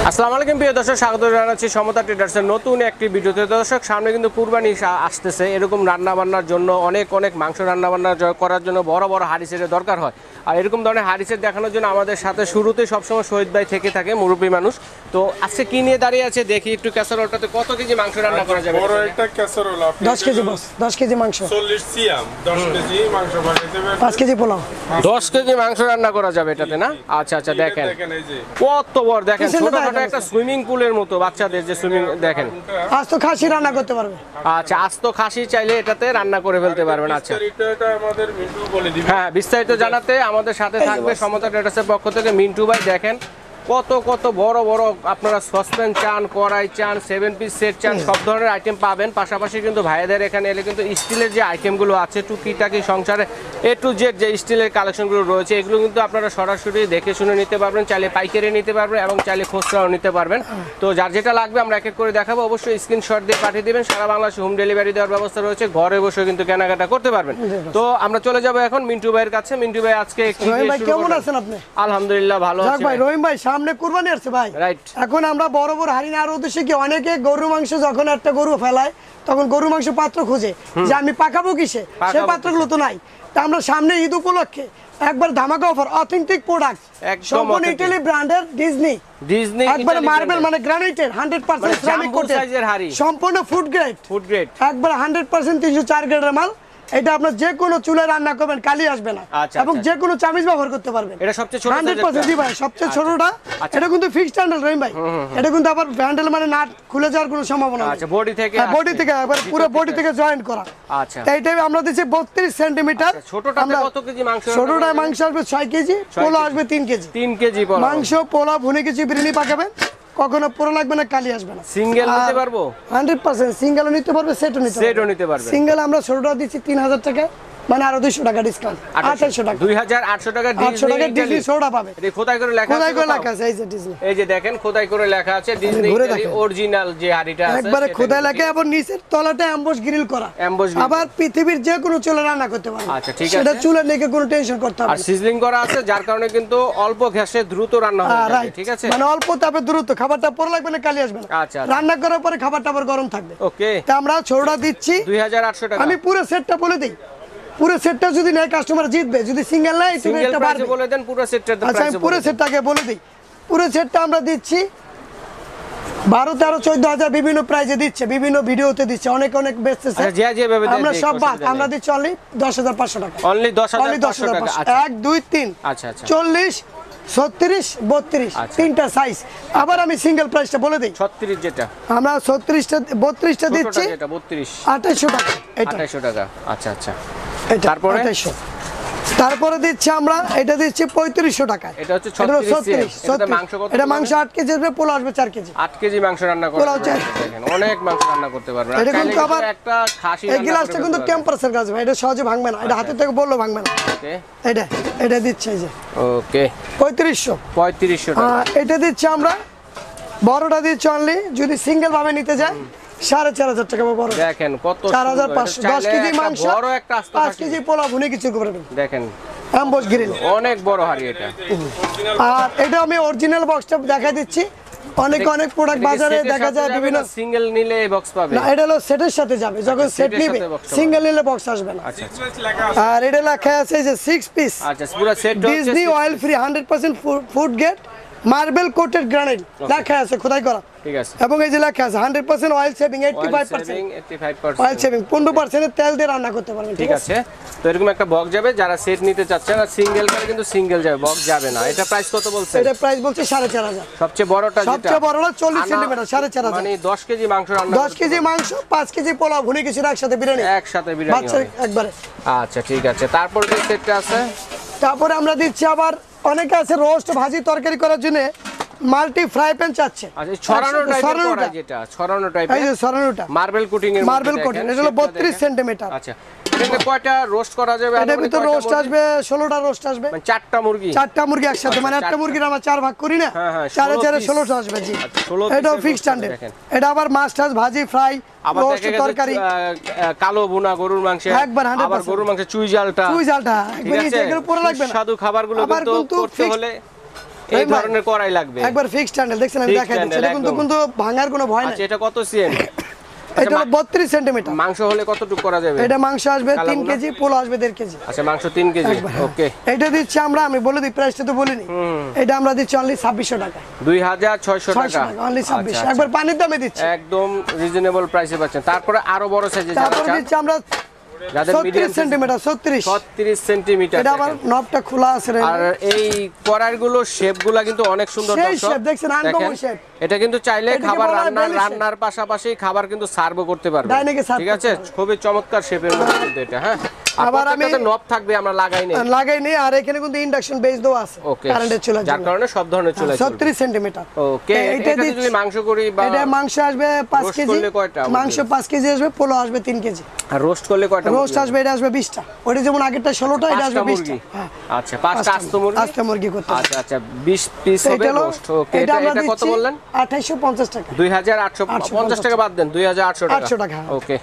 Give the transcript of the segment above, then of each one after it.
আসসালামু আলাইকুম প্রিয় দর্শক, স্বাগত জানাচ্ছি সমতা ট্রেডার্সের নতুন একটি ভিডিওতে। দর্শক, সামনে কিন্তু কুরবানি আসতেছে। এরকম রান্নাবান্নার জন্য অনেক মাংস রান্নাবান্না করার জন্য বড় বড় হাড়ি-সেটের দরকার হয়। আর এরকম ধরনের হাড়ি-সেট দেখানোর জন্য আমাদের সাথে শুরুতে সবসময় শহীদ ভাই থেকে থাকে, মুরব্বী মানুষ। তো আজকে কি নিয়ে দাঁড়িয়ে আছে দেখি একটু। ক্যাসারোলটাতে কত কেজি মাংস রান্না করা যাবে? বড় একটা ক্যাসারোল, 10 কেজি বস, 10 কেজি মাংস, 40 সিএম, 10 কেজি মাংস বানাইতে হবে, 5 কেজি পোলাও, 10 কেজি মাংস রান্না করা যাবে এটাতে না? আচ্ছা আচ্ছা, দেখেন এই যে কত বড়, দেখেন ছোটখাটো একটা সুইমিং পুলের মতো, বাচ্চাদের যে সুইমিং, দেখেন। আস্ত খাসি রান্না করতে পারবে। আচ্ছা, আস্ত খাসি চাইলে এটাতে রান্না করে ফেলতে পারবেন। আচ্ছা, এটা আমাদের মিন্টু বলে দিবে। হ্যাঁ, বিস্তারিত জানাতে আমাদের সাথে থাকবে সমতা ট্রেডার্সের পক্ষ থেকে মিন্টু ভাই। দেখেন কত কত বড় বড় আপনারা সসপ্যান চান, কড়াই চান, 7 পিস সেট চান, সব ধরনের আইটেম পাবেন। পাশাপাশি কিন্তু ভাইদের এখানে এলে কিন্তু স্টিলের যে আইটেমগুলো আছে, টুকিটাকি সংসারে এ টু জেড যে স্টিলের কালেকশনগুলো রয়েছে, এগুলো কিন্তু আপনারা সরাসরি দেখে শুনে নিতে পারবেন। চাইলে পাইকারি নিতে পারবেন এবং চাইলে খুচরাও নিতে পারবেন। তো যার যেটা লাগবে আমরা এক এক করে দেখাবো। অবশ্যই স্ক্রিনশট দিয়ে পাঠিয়ে দেবেন। সারা বাংলাদেশে হোম ডেলিভারি দেওয়ার ব্যবস্থা রয়েছে, ঘরে বসে কিন্তু কেনাকাটা করতে পারবেন। তো আমরা চলে যাবো এখন মিন্টু ভাইয়ের কাছে। মিন্টু ভাই, আজকে কেমন আছেন আপনি? আলহামদুলিল্লাহ ভালো আছি ভাই। রহিম ভাই, সামনে কুরবানি আসছে ভাই। রাইট। এখন আমরা বড় বড় হাড়ি নেওয়ার উদ্দেশ্যে কি, অনেকে গরু মাংস যখন একটা গরু ফেলায় তখন গরু মাংস পাত্র খুঁজে যে আমি পাকাবো কিসে, সেই পাত্রগুলো তো নাই। তা আমরা সামনে ঈদ উপলক্ষে একবার ধামাকা অফার, অথেন্টিক প্রোডাক্ট, সম্পূর্ণ ইটালি ব্র্যান্ডের, ডিজনি একবার মার্বেল মানে গ্রানাইটের 100% সিরামিক কোটেড, সম্পূর্ণ ফুড গ্রেড একবার 100% 304 গ্রেডের মাল। এটা আপনার যে কোনো চুলায় রান্না করবেন, কালি আসবে না, এবং যে কোনো চামিচ ব্যবহার করতে পারবেন। এটা সবচেয়ে ছোট 100% জি ভাই, সবচেয়ে ছোটটা। এটা কিন্তু ফিক্সড হ্যান্ডেল রহিম ভাই। এটা কিন্তু আবার হ্যান্ডেল মানে নাট খুলে যাওয়ার কোনো সম্ভাবনা নেই। আচ্ছা, বডি থেকে একবার পুরো বডি থেকে জয়েন্ট করা। আচ্ছা, এইটাই আমরা দিছি 32 সেন্টিমিটার। ছোটটাতে কত কেজি মাংস? ছোটটা মাংস আসবে 6 কেজি, পোলা আসবে 3 কেজি। 3 কেজি পোলা মাংস, পোলা ভুনে কিছু বিরিয়ানি পাকাবেন, কখনো পোড়া লাগবে না, কালি আসবে না। সিঙ্গেল নিতে পারবো? 100% সিঙ্গেলও নিতে পারবে, সেটও নিতে পারবে। সিঙ্গেল আমরা ছোটটা দিচ্ছি 3000 টাকা, মানে আরো 200 টাকা ডিসকাউন্ট, 2800 টাকা, 2800 টাকা। 800 টাকা ডিজনি সোডা পাবে। এটা খোদাই করে লেখা আছে, এই যে ডিজনি, এই যে দেখেন খোদাই করে লেখা আছে ডিজনি অরিজিনাল যে হাড়িটা আছে, একবারে খোদাই লেখা, এবং নিচের তলাটা এমবস গ্রিল করা। আবার পৃথিবীর যে কোনো চুলা রান্না করতে পারবে। আচ্ছা, ঠিক আছে, সেটা চুলা নিয়ে কোনো টেনশন করতে হবে না। আর সিজলিং করা আছে, যার কারণে কিন্তু অল্প গ্যাসে দ্রুত রান্না হয়ে যাবে। ঠিক আছে, মানে অল্প তাপে দ্রুত, খাবারটা পোড়া লাগবে না, কালি আসবে না। আচ্ছা, রান্না করার পরে খাবারটা আবার গরম থাকবে। ওকে, তা আমরা ছোটটা দিচ্ছি 2800 টাকা। আমি পুরো সেটটা বলে দেই, পুরো সেটটা যদি নেয় কাস্টমার জিতবে, যদি সিঙ্গেল নেয় তুমি একটা বাড়বে। বলে দেন পুরো সেটটার প্রাইস। আচ্ছা, আমি পুরো সেটটাকে বলে দিই। পুরো সেটটা আমরা দিচ্ছি 12, 13, 14,000 বিভিন্ন প্রাইজে দিচ্ছে, বিভিন্ন ভিডিওতে দিচ্ছে, অনেক বেচতেছে। আমরা সব বাদ, আমরা দিচ্ছি অনলি 10,500 টাকা। অনলি 10,500 টাকা। 1, 2, 3, আচ্ছা আচ্ছা, 40, 36, 32 তিনটা সাইজ। আবার আমি সিঙ্গেল প্রাইসটা বলে দিই। 36 যেটা আমরা 36টা 32টা দিচ্ছি 2800 টাকা। এটা 2800 টাকা। আচ্ছা আচ্ছা, তারপরে 2800। তারপরে দিচ্ছি আমরা, এটা দিচ্ছি 3500 টাকা। এটা হচ্ছে 36। এটা মাংস কত? এটা মাংস 8 কেজি আসবে, পোলা আসবে 4 কেজি। 8 কেজি মাংস রান্না করতে পারবেন, দেখেন অনেক মাংস রান্না করতে পারবেন। এটা কিন্তু আবার একটা খাসি এই গ্লাসটা কিন্তু টেম্পারেচার গাছ ভাই, এটা সহজে ভাঙবে না, এটা হাতে থেকে বললো ভাঙবে না। ওকে, এটা দিচ্ছে এই যে, ওকে, 3500 টাকা। এটা দিচ্ছি আমরা, বড়টা দিচ্ছি অনলি, যদি সিঙ্গেল ভাবে নিতে যায় 4,500 টাকা বড়। দেখেন কত 4,500, 10 কেজি মাংস, বড় একটা 5 কেজি পোলা ভুনে কিছু করবেন। দেখেন এমবস গ্রিল, অনেক বড় হাড়ি এটা। আর এটা আমি অরিজিনাল বক্সটা দেখা দিচ্ছি। অনেক প্রোডাক্ট বাজারে দেখা যায় বিভিন্ন, সিঙ্গেল নিলে এই বক্স পাবে না, এটা হলো সেটের সাথে যাবে। যখন সেট নিবে সিঙ্গেল নিলে বক্স আসবে না। আচ্ছা, আর এটা লেখা আছে যে 6 পিস। আচ্ছা, পুরো set Disney oil free 100% food grade marble coated granite লেখা আছে, খোদাই করা। ঠিক আছে, এবং এই যে লেখা আছে 100% অয়েল সেভিং, 85% অয়েল সেভিং, 15% এর তেল দিয়ে রান্না করতে পারবেন। ঠিক আছে, তো এরকম একটা বক্স যাবে যারা সেট নিতে চাচ্ছেন। আর সিঙ্গেল করে কিন্তু সিঙ্গেল যাবে, বক্স যাবে না। এটা প্রাইস কত বলছেন? এটা প্রাইস বলছে 4,500। সবচেয়ে বড়টা, যেটা সবচেয়ে বড়টা 40 সেন্টিমিটার, 4,500, মানে 10 কেজি মাংস রান্না, 10 কেজি মাংস, 5 কেজি পোলাও ভুনে কিছু একসাথে বিরিয়ানি বাচ্চা একবারে। আচ্ছা, ঠিক আছে, তারপর যে সেটটা আছে। তারপরে আমরা দিচ্ছি আবার, অনেকে আছে রোস্ট ভাজি তরকারি করার জন্য মাল্টি ফ্রাই প্যান চাচ্ছে। আচ্ছা, ছড়ানো টাইপের করা, যেটা ছড়ানো টাইপের, এই যে ছড়ানোটা মার্বেল কোটিং এর, মার্বেল কোটিং, এটা হলো 32 সেন্টিমিটার। আচ্ছা, এখানে কয়টা রোস্ট করা যাবে? এটার ভিতর রোস্ট আসবে 16টা রোস্ট আসবে, মানে 4টা মুরগি একসাথে, মানে একটা মুরগির আমরা 4 ভাগ করি না, 4 16টা আসবে। জি, এটাও ফিক্সড স্ট্যান্ডার্ড। এটা আবার মাছ টাছ ভাজি ফ্রাই, রোস্ট তরকারি, কালো ভুনা গরুর মাংস, একবার 100%, আবার গরুর মাংস চুই জালটা একবার নিচে এগুলো পুরো লাগবে না। সাদু খাবারগুলো কিন্তু করতে হলে এই ধরনের কড়াই লাগবে একবার ফিক্সড হ্যান্ডেল দেখছেন আমি Fixed দেখাই দিচ্ছি, handle, এটা কিন্তু একদম। কিন্তু ভাঙার কোনো ভয় নাই। আচ্ছা এটা কত সিএম? এটা হলো 32 সেন্টিমিটার। মাংস হলে কতটুকু করা যাবে? এটা মাংস আসবে 3 কালাভুনা? কেজি, পোলো আসবে 1.5 কেজি। আচ্ছা মাংস 3 কেজি, ওকে। এটা দিচ্ছি আমরা, আমি বলে দিই প্রাইসটা তো বলিনি, এটা আমরা দিচ্ছি অনলি 2600 টাকা। 2600 টাকা, অনলি 2600, একবার পানির দামে দিচ্ছি, একদম রিজনেবল প্রাইসে পাচ্ছেন। তারপরে আরো বড় সাইজে যারা তারপর চান, দিচ্ছি আমরা যাদের 36 মিডিয়াম সেন্টিমিটার, 36 36 সেন্টিমিটার। এটা আবার নবটা খোলা আছে রে, আর এই কড়াইগুলো শেপগুলো কিন্তু অনেক সুন্দর সেই দর্শক shape দেখছেন, uncommon shape। এটা কিন্তু চাইলে এটাকে খাবার বলা হয় belly shape। রান্নার পাশাপাশি খাবার কিন্তু সার্ভও করতে পারবে, ডাইনিংয়ে serve ঠিক আছে? খুবই চমৎকার শেপের মধ্যে কিন্তু এটা, হ্যাঁ। আবার আবার আমি আমি নব থাকবে, আমরা লাগাই নেই, লাগাইনি, আর এখানে কিন্তু ইন্ডাকশন বেস দেওয়া আছে ওকে, কারেন্টের চুলা, যার কারণে সব ধরনের চুলা 36 সেন্টিমিটার। ওকে। এটা এটা যদি মাংস করি বা এটা মাংস আসবে 5 roast কেজি, করলে কয়টা? মাংস 5 কেজি আসবে, পোলো আসবে 3 কেজি। আর রোস্ট করলে কয়টা? রোস্ট আসবে, এটা আসবে 20টা, ওটা যেমন আগেরটা 16টা, এটা আসবে 20টা। হ্যাঁ আচ্ছা 5টা আস্ত মুরগি, আস্ত মুরগি করতে হবে। আচ্ছা আচ্ছা 20 পিস হবে এটা হলো, রোস্ট, ওকে। এটা আমরা এটা কত দিচ্ছি বললেন? 2850 টাকা। 2850 টাকা বাদ দেন, 2800 টাকা, 800 টাকা। ওকে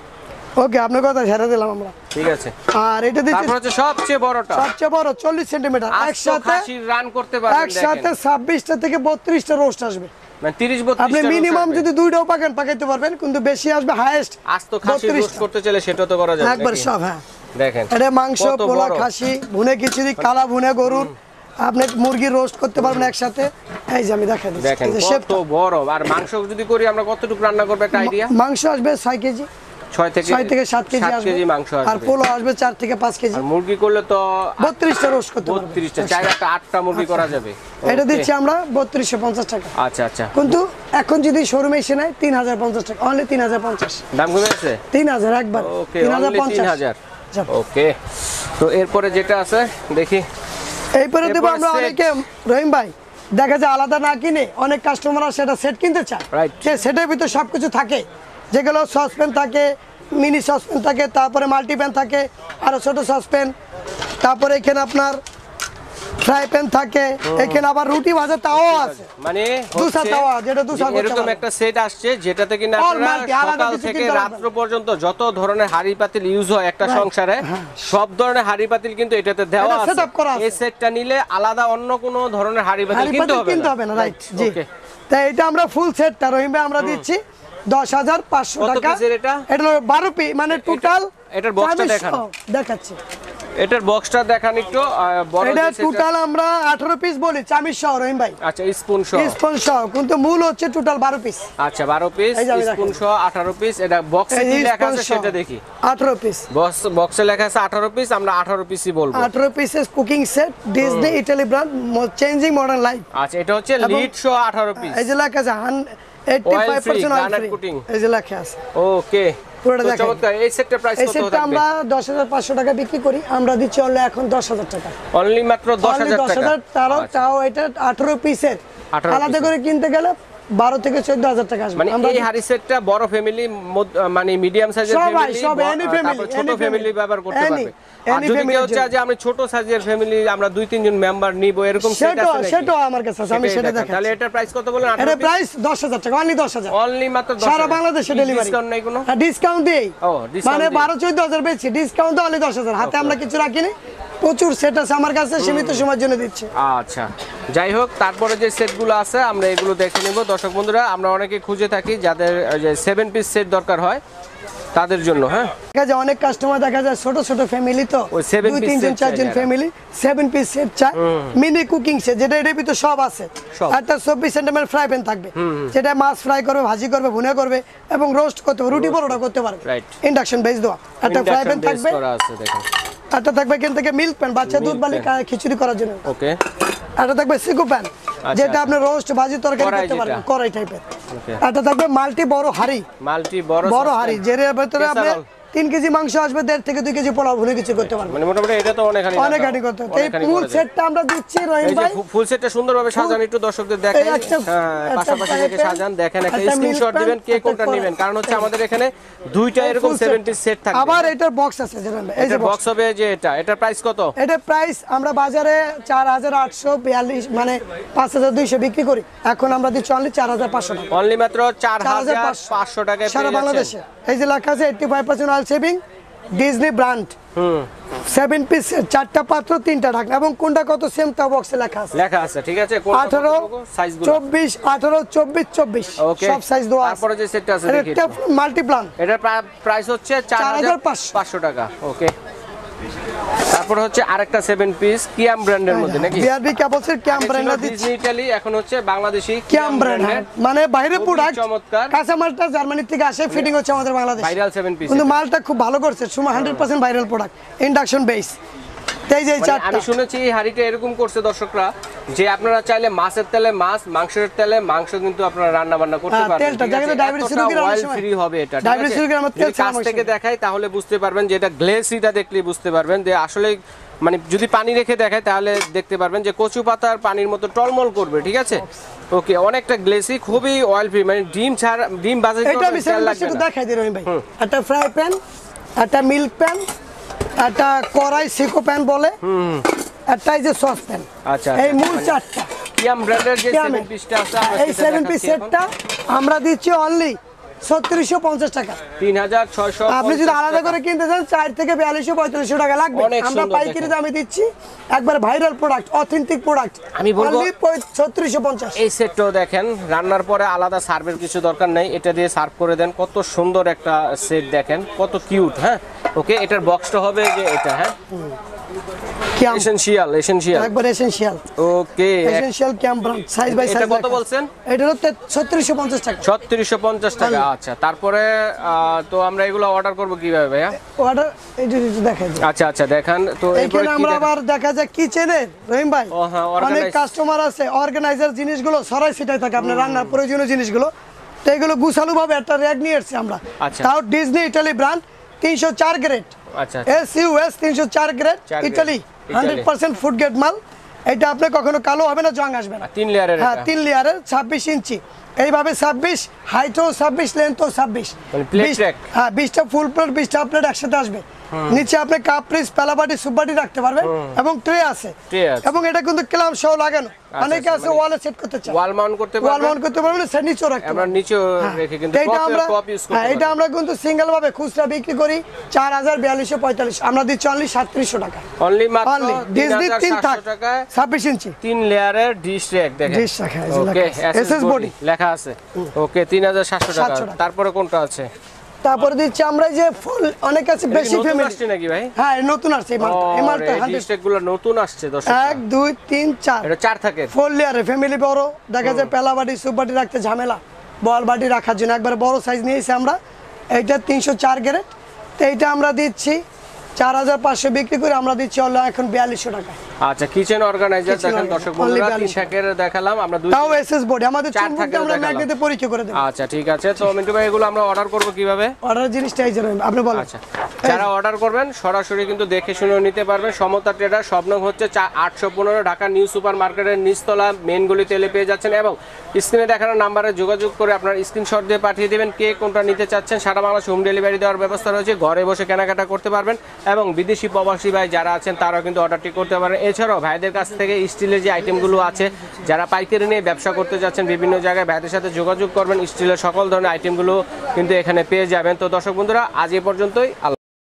ওকে, আপনার কথা ছেড়ে দিলাম আমরা। ঠিক আছে। আর এটা দিচ্ছি তারপর হচ্ছে সবচেয়ে বড়টা, সবচেয়ে বড় 40 সেন্টিমিটার, একসাথে রান করতে পারবেন, একসাথে দেখেন 26টা থেকে 32টা রোস্ট আসবে। মানে 30-32 আপনি মিনিমাম যদি দুইটাও পাকাইতে পারবেন, কিন্তু বেশি আসবে হাইয়েস্ট আস্ত খাসি রোস্ট করতে চাইলে সেটা তো করা যাবে একবার নাকি? সব। হ্যাঁ দেখেন এটা মাংস, কত পোলা, বড়। খাসি, ভুনে খিচুড়ি, কালা ভুনে গরুর, আপনি মুরগি রোস্ট করতে পারবেন একসাথে। এই যে আমি দেখাই দিচ্ছি, দেখেন এই যে কত শেপটা। বড়। আর মাংস যদি করি আমরা কতটুকু রান্না করব একটা আইডিয়া? মাংস আসবে 6 কেজি, 6 থেকে 7 কেজি 7 আসবে, কেজি মাংস আর আসবে। পোলো আসবে 4 থেকে 5 কেজি। আর মুরগি করলে তো 32টা রোস্ট করতে পারবেন। 32টা, চাইলে একটা 8টা মুরগি করা যাবে। এটা Okay. দিচ্ছি আমরা 3250 টাকা। আচ্ছা আচ্ছা, কিন্তু এখন যদি শোরুমে এসে নেয় 3050 টাকা, অনলি 3050। দাম কমে গেছে? 3000 একবার, ওকে, অনলি 3000। ওকে। তো এরপরে যেটা আছে দেখি, এইপরে দেব এরপরে আমরা set। অনেকে, রহিম ভাই দেখা যায় আলাদা না কিনে অনেক কাস্টমাররা সেটা সেট কিনতে চায়, Right. সে সেটের ভিতর সবকিছু থাকে, যেগুলো সসপ্যান থাকে, মিনি সসপ্যান থাকে, তারপরে মাল্টিপ্যান থাকে, আরো ছোট সসপ্যান, তারপরে এখানে আপনার ফ্রাই প্যান থাকে, এখানে আবার রুটি ভাজা তাওয়া আছে, মানে দুসা হচ্ছে তাওয়া, যেটা দুসা যে করতে এরকম পারবে। একটা সেট আসছে যেটাতে কিনা All আপনারা multi, আলাদা সকাল কিছু থেকে কিনতে হবে রাত্র পর্যন্ত যত ধরনের হাঁড়ি পাতিল ইউজ হয় একটা সংসারে, সব ধরনের হাঁড়ি পাতিল কিন্তু এটাতে দেওয়া এটা আছে। setup করা আছে। এই সেটটা নিলে আলাদা অন্য কোনো ধরনের হাঁড়ি পাতিল হাঁড়ি কিনতে পাতিল কিনতে হবে না, রাইট জি। ওকে। তাই এটা আমরা ফুল সেটটা রহিম ভাই আমরা দিচ্ছি 10,500 কত টাকা। পিসের এটা? এটা হলো 12 পিস, মানে টোটাল এটার বক্সটা দেখান। দেখাচ্ছি। এটার বক্সটা দেখান একটু, বড় এটা যে সেটটা- টোটাল আমরা 18 পিস বলি, চামিচ সহ রহিম ভাই, আচ্ছা স্পুন সহ, স্পুন সহ, কিন্তু মূল হচ্ছে টোটাল 12 পিস। আচ্ছা 12 পিস, এই যে আমি স্পুন সহ 18 পিস। এটা বক্সে কি লেখা আছে সেটা দেখি। 18 পিস, বক্সে লেখা আছে 18 পিস, আমরা 18 পিসই বলবো। 18 pieces cooking set, Disney Italy brand, changing modern life. আচ্ছা এটা হচ্ছে লিড সহ 18 পিস। এই যে লেখা আছে 85% Oil oil free, free, cooking। এই যে লেখা আছে। ওকে, পুরোটা তো দেখেন। চমৎকার। এই সেটটার প্রাইস এই কত সেটটা থাকবে? আমরা 10,500 টাকা বিক্রি করি, আমরা দিচ্ছি অনলি এখন 10,000 টাকা। অনলি মাত্র 10,000 টাকা। 10,000, তাও আচ্ছা। তাও এটা 18 পিসের, 18 আলাদা পিসের। করে কিনতে গেলে 12 থেকে 14,000 টাকা আসবে। মানে আমরা এই হাড়ি সেটটা বড় ফ্যামিলি, মানে মিডিয়াম সাইজের সবাই, ফ্যামিলি, সব, any family, ছোট any ফ্যামিলি family, ব্যবহার করতে any, পারবে। আর any যদি family কেউ র জন্য। চায় যে আমি ছোট সাইজের ফ্যামিলি, আমরা 2-3 জন মেম্বার নিব, এরকম সেট সেটাও আছে নাকি? সেটাও আমার কাছে আছে, আমি সেটাই সেটা দেখান। দেখাচ্ছি। তাহলে এটার প্রাইস কত বলেন? এটা 18 পিস? প্রাইস 10,000 টাকা, অনলি 10,000। অনলি মাত্র 10,000। সারা বাংলাদেশে ডেলিভারি। ডিসকাউন্ট নাই কোনো? ডিসকাউন্ট দেই, ও, discount মানে দেই। 12-14,000 বেচছি, ডিসকাউন্ট তো অনলি 10,000। হাতে আমরা কিছু রাখিনি, প্রচুর সেট আছে আমার কাছে, সীমিত সময়ের জন্য দিচ্ছি। আচ্ছা, যাই হোক, তারপরে যে সেটগুলো আছে আমরা এগুলো দেখে নিব। দর্শক বন্ধুরা, আমরা অনেকে খুঁজে থাকি যাদের যে 7 পিস সেট দরকার হয় তাদের জন্য। হ্যাঁ, দেখা যায় অনেক কাস্টমার, দেখা যায় ছোট ছোট ফ্যামিলি, তো ওই 7 2, piece 3 জন, set 4 জন চাই ফ্যামিলি 7 পিস সেট চায়, মিনি কুকিং সেট, যেটা এর ভিতর সব আছে। সব। একটা 24 সেন্টিমিটার ফ্রাই প্যান থাকবে, যেটা মাছ ফ্রাই করবে, ভাজি করবে, ভুনা করবে এবং রোস্ট করতে পারবে, রুটি পরোটা করতে পারবে। Right. ইন্ডাকশন বেস দেওয়া একটা ফ্রাই প্যান Induction base থাকবে, করা আছে দেখেন। একটা থাকবে এখান থেকে মিল্ক প্যান, বাচ্চা দুধ বালি খিচুড়ি করার জন্য। ওকে, একটা থাকবে সিকো প্যান, যেটা আপনি রোস্ট ভাজি তরকারি কড়াই করতে পারবেন, যেটা। কড়াই টাইপের। ওকে, একটা থাকবে মাল্টি বড় হাঁড়ি, মাল্টি বড় বড় saucepan। হাঁড়ি, যের ভিতরে আপনি Casserole। 3 কেজি মাংস আসবে, 1.5 থেকে 2 কেজি পোলাও ভুনে কিছু করতে পারবেন। মানে মোটামুটি এটা তো অনেকখানি অনেক হাঁড়ি করতে হবে। এই মূল সেটটা আমরা দিচ্ছি রহিম এই যে ভাই, ফুল সেটটা সুন্দরভাবে সাজান, একটু দর্শকদের দেখাই। এই একটা- হ্যাঁ, একটা পাশাপাশি fry থেকে pan, সাজান, দেখেন একটা একটা স্ক্রিনশট milk pan, দিবেন কে একটা কোনটা কড়াই। নেবেন, কারণ হচ্ছে আমাদের এখানে দুইটা এরকম full 7 পিস সেট থাকবে। আবার এটার বক্স আছে, যেটা এই যে এটা বক্স হবে, যে এটার প্রাইস কত? এটা প্রাইস আমরা বাজারে 4,842, মানে 5,200 বিক্রি করি, এখন আমরা দিচ্ছি অনলি 4,500 টাকা। অনলি মাত্র 4,500 টাকায় সারা পেয়ে বাংলাদেশে। যাচ্ছেন। এই যে লেখা আছে 85% অয়েল সেভিং, ডিজনি ব্র্যান্ড, হুম 7 পিস চারটা পাত্র তিনটা ঢাকনা এবং কোনটা কত সেম তা বক্সে লেখা আছে। লেখা আছে, ঠিক আছে। 18 সাইজগুলো 24 18 24 24 ওকে, সব সাইজ দেওয়া আছে। তারপরে যে সেটটা আছে দেখি, এটা মাল্টিপ্লান, এটার প্রাইস হচ্ছে 4500 টাকা। ওকে, তারপর হচ্ছে আরেকটা 7 পিস কিয়াম ব্র্যান্ডের মধ্যে নাকি? বিআরবি কেবলসের কিয়াম ব্র্যান্ডের দিচ্ছি। ডিজনি ইতালি, এখন হচ্ছে বাংলাদেশি কিয়াম ব্র্যান্ড, মানে বাইরে খুবই প্রোডাক্ট, চমৎকার। কাঁচামালটা জার্মানি থেকে আসে, ফিটিং হচ্ছে আমাদের বাংলাদেশ। ভাইরাল 7 পিস, কিন্তু মালটা খুব ভালো করছে, 100% ভাইরাল প্রোডাক্ট, ইন্ডাকশন বেস। এই যে চারটা আমি শুনেছি এই হাঁড়িটা এরকম করছে দর্শকরা, যে আপনারা চাইলে মাছের তেলে মাছ, মাংসের তেলে মাংস কিন্তু আপনারা রান্না বান্না করতে পারবেন। তেলটা যেটা ডায়াবেটিস রোগীরা অনেক সময় ফ্রি হবে এটা, ঠিক ডায়াবেটিস আছে? রোগীরা আমরা তেল যদি কাছ থেকে দেখাই তাহলে বুঝতে পারবেন যে এটা গ্লেসিটা দেখলেই বুঝতে পারবেন যে আসলে মানে যদি পানি রেখে দেখায় তাহলে দেখতে পারবেন যে কচু পাতার পানির মতো টলমল করবে, ঠিক আছে? ওকে, অনেকটা গ্লেসি, খুবই অয়েল ফ্রি, মানে ডিম ছাড়া, ডিম ভাজি এটা আমি সেটা দেখাই দিই রহিম ভাই। একটা ফ্রাই প্যান, একটা মিল্ক প্যান, একটা কড়াই সিকো প্যান বলে, একটা এই যে সস প্যান। আচ্ছা, এই মূল চারটা কিয়াম ব্র্যান্ডের যে কিয়ামের। 7 পিসটা আছে, আমরা এই সেটা 7 পিস দেখাচ্ছি এখন। সেটটা আমরা দিচ্ছি অনলি 3650 টাকা। 3650। আপনি যদি আলাদা করে কিনতে চান 4 থেকে 4200-4500 টাকা লাগবে। অনেক আমরা সুন্দর পাইকারি দেখেন। দামে দিচ্ছি, একবার ভাইরাল প্রোডাক্ট, অথেন্টিক প্রোডাক্ট। আমি বলবো 3650। এই সেটটাও দেখেন, রান্নার পরে আলাদা সার্ভের কিছু দরকার নেই, এটা দিয়ে সার্ভ করে দেন। কত সুন্দর একটা সেট দেখেন, কত কিউট। হ্যাঁ, ওকে, এটার বক্সটা হবে যে এটা, হ্যাঁ কিয়াম এসেনশিয়াল একবার essential. Okay, essential Kiyam brand, size by size. এটা কত বলছেন? এটা হলো 3650 টাকা। 3650 টাকা। আচ্ছা, তারপরে তো আমরা এগুলো অর্ডার করব কিভাবে ভাইয়া? অর্ডার এই যে দেখাই দিই। আচ্ছা আচ্ছা, দেখান তো। এরপরে এখানে কি আমরা দেখান? আবার দেখা যায় কিচেনের রহিম ভাই, ও হ্যাঁ, অনেক organize। কাস্টমার আছে অর্গানাইজার জিনিসগুলো সরাই সিটাই থাকে আপনার রান্নার প্রয়োজনীয় জিনিসগুলো, তো এগুলো গুছালু ভাবে একটা র‍্যাক নিয়ে এসেছি আমরা। আচ্ছা। তাও ডিজনি ইতালি ব্র্যান্ড, 304 গ্রেড, আচ্ছা, SUS 304 grade, 4 grade, Italy, 100% food grade মাল। এটা আপনি কখনো কালো হবে না, জং আসবে না। 3 লেয়ারের হ্যাঁ, এটা। 3 লেয়ারের, 26 ইঞ্চি, এইভাবে 26, হাইটও 26, লেন্থও 26। মানে plate rack। হ্যাঁ, 20টা ফুল প্লেট, 20টা প্লেট একসাথে আসবে। নিচে আপনি কাপ পিস, পেলাবাটি, সুপবাটি রাখতে পারবেন এবং ট্রে আছে। Tray আছে। এবং এটা কিন্তু ক্লাম সহ লাগানো, অনেকে আছে ওয়ালে সেট করতে চায়, ওয়াল মাউন্ট করতে ওয়াল পারবেন। মাউন্ট করতে পারবেন, সেট নিচেও রাখতে আমরা পারবেন। নিচেও হ্যাঁ, রেখে কিন্তু তো এটা আমরা টপ ইউজ করতে হ্যাঁ, এটা পারবেন। আমরা কিন্তু সিঙ্গেল ভাবে খুচরা বিক্রি করি 4245। আমরা দিচ্ছি অনলি 3700 টাকা। অনলি মাত্র অনলি ডিজনি 3 থাক 3700 টাকায় 26 ইঞ্চি 3 লেয়ারের ডিশ র‍্যাক দেখেন। ডিশ রাখা আছে, ওকে, লেখা আছে। এসএস বডি লেখা আছে। ওকে, 3700 টাকা। 700 টাকা। তারপরে কোনটা আছে? তারপরে দিচ্ছি আমরা এই যে ফুল, অনেক আছে বেশি নতুন ফ্যামিলি। আসছে নাকি ভাই? হ্যাঁ, এই নতুন আসছে এই মালটা, এই মালটা এই ডিশ র‍্যাকগুলো নতুন আসছে দর্শক। 1 2 3 4 এটা 4 থাকে। 4 লেয়ারে ফ্যামিলি বড়, দেখা যায় পেলা বাটি, সুপ বাটি রাখতে ঝামেলা, বল বাটি রাখার জন্য একবার বড় সাইজ নিয়েছি আমরা। এইটা 304 গ্রেড, তো এইটা আমরা দিচ্ছি 4500 বিক্রি করে আমরা দিচ্ছি অনলি এখন 4200 টাকা। আচ্ছা, কিচেন অর্গানাইজার Kitchen দেখেন organizer, দর্শক only বন্ধুরা, 42 তিন থাকের দেখালাম আমরা, দুই। তাও এসএস বডি, আমাদের 4 চুম্বকটা থাকের আমরা দেখালাম। ম্যাগনেটে পরীক্ষা করে দেব। আচ্ছা, ঠিক আছে। তো মিন্টু ভাই, এগুলো আমরা অর্ডার করব কিভাবে? অর্ডার জিনিসটা এই যে রহিম, আপনি বলেন। আচ্ছা, যারা অর্ডার করবেন সরাসরি কিন্তু দেখে শুনে নিতে পারবেন। সমতা ট্রেডার, স্বপ্নং হচ্ছে 815 ঢাকা নিউ সুপার মার্কেটের নিচতলা মেন গলিতে এলে পেয়ে যাচ্ছেন, এবং স্ক্রিনে দেখানো নাম্বারে যোগাযোগ করে আপনার স্ক্রিনশট দিয়ে পাঠিয়ে দেবেন কে কোনটা নিতে চাচ্ছেন। সারা বাংলাদেশ হোম ডেলিভারি দেওয়ার ব্যবস্থা রয়েছে, ঘরে বসে কেনাকাটা করতে পারবেন, এবং বিদেশি প্রবাসী ভাই যারা আছেন তারাও কিন্তু অর্ডারটি করতে পারেন। এছাড়াও ভাইদের কাছ থেকে স্টিলের যে আইটেমগুলো আছে, যারা পাইকারি নিয়ে ব্যবসা করতে যাচ্ছেন বিভিন্ন জায়গায়, ভাইদের সাথে যোগাযোগ করবেন, স্টিলের সকল ধরনের আইটেমগুলো কিন্তু এখানে পেয়ে যাবেন। তো দর্শক বন্ধুরা, আজ এ পর্যন্তই।